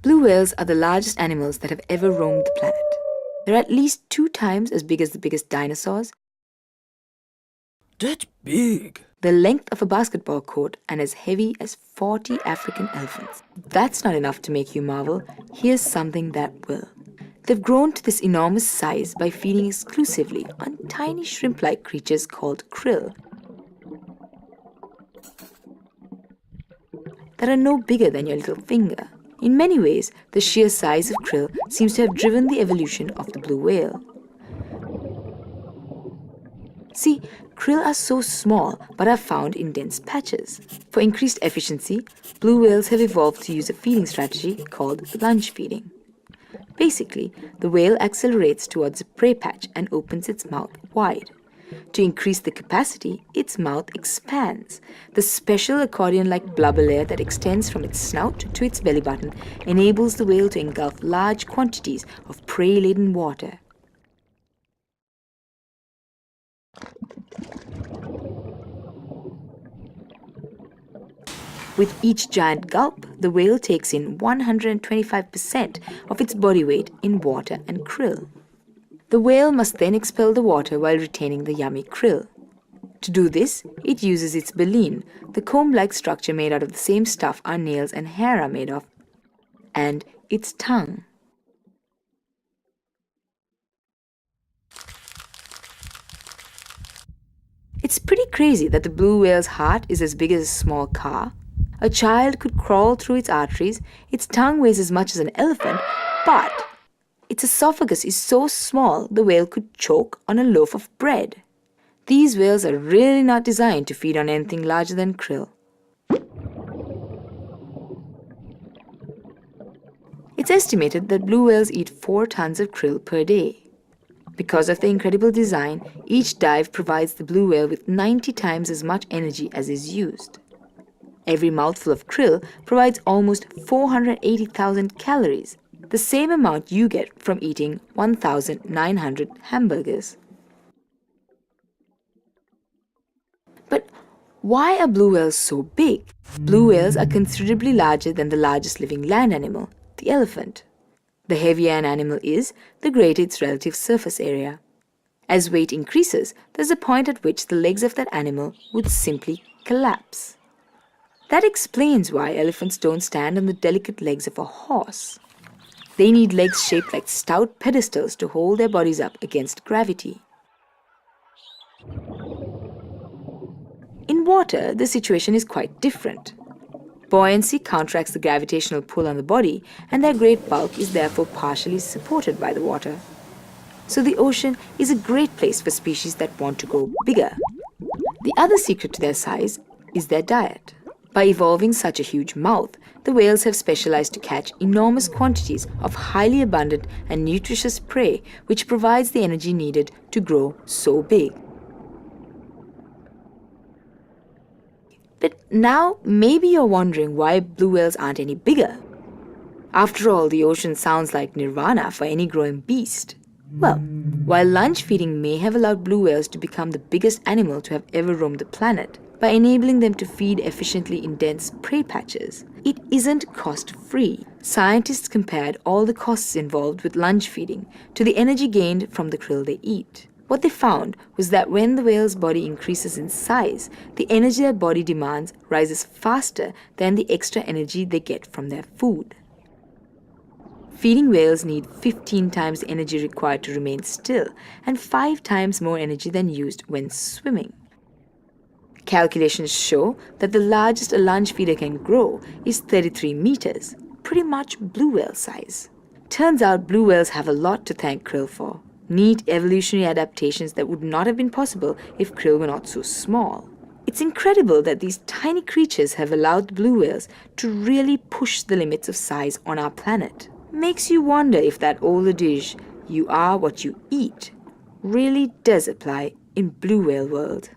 Blue whales are the largest animals that have ever roamed the planet. They're at least 2 times as big as the biggest dinosaurs, That's big. the length of a basketball court, and as heavy as 40 African elephants. If that's not enough to make you marvel, here's something that will. They've grown to this enormous size by feeding exclusively on tiny shrimp-like creatures called krill that are no bigger than your little finger. In many ways, the sheer size of krill seems to have driven the evolution of the blue whale. See, krill are so small but are found in dense patches. For increased efficiency, blue whales have evolved to use a feeding strategy called lunge feeding. Basically, the whale accelerates towards a prey patch and opens its mouth wide. To increase the capacity, its mouth expands. The special accordion-like blubber layer that extends from its snout to its belly button enables the whale to engulf large quantities of prey-laden water. With each giant gulp, the whale takes in 125% of its body weight in water and krill. The whale must then expel the water while retaining the yummy krill. To do this, it uses its baleen, the comb-like structure made out of the same stuff our nails and hair are made of, and its tongue. It's pretty crazy that the blue whale's heart is as big as a small car. A child could crawl through its arteries, its tongue weighs as much as an elephant, but its esophagus is so small the whale could choke on a loaf of bread. These whales are really not designed to feed on anything larger than krill. It's estimated that blue whales eat 4 tons of krill per day. Because of the incredible design, each dive provides the blue whale with 90 times as much energy as is used. Every mouthful of krill provides almost 480,000 calories, the same amount you get from eating 1,900 hamburgers. But why are blue whales so big? Blue whales are considerably larger than the largest living land animal, the elephant. The heavier an animal is, the greater its relative surface area. As weight increases, there's a point at which the legs of that animal would simply collapse. That explains why elephants don't stand on the delicate legs of a horse. They need legs shaped like stout pedestals to hold their bodies up against gravity. In water, the situation is quite different. Buoyancy counteracts the gravitational pull on the body, and their great bulk is therefore partially supported by the water. So the ocean is a great place for species that want to grow bigger. The other secret to their size is their diet. By evolving such a huge mouth, the whales have specialized to catch enormous quantities of highly abundant and nutritious prey, which provides the energy needed to grow so big. But now, maybe you're wondering why blue whales aren't any bigger. After all, the ocean sounds like nirvana for any growing beast. Well, while lunge feeding may have allowed blue whales to become the biggest animal to have ever roamed the planet, by enabling them to feed efficiently in dense prey patches, it isn't cost-free. Scientists compared all the costs involved with lunge feeding to the energy gained from the krill they eat. What they found was that when the whale's body increases in size, the energy their body demands rises faster than the extra energy they get from their food. Feeding whales need 15 times the energy required to remain still and 5 times more energy than used when swimming. Calculations show that the largest a lunge feeder can grow is 33 meters, pretty much blue whale size. Turns out blue whales have a lot to thank krill for. Neat evolutionary adaptations that would not have been possible if krill were not so small. It's incredible that these tiny creatures have allowed the blue whales to really push the limits of size on our planet. Makes you wonder if that old adage, "you are what you eat," really does apply in blue whale world.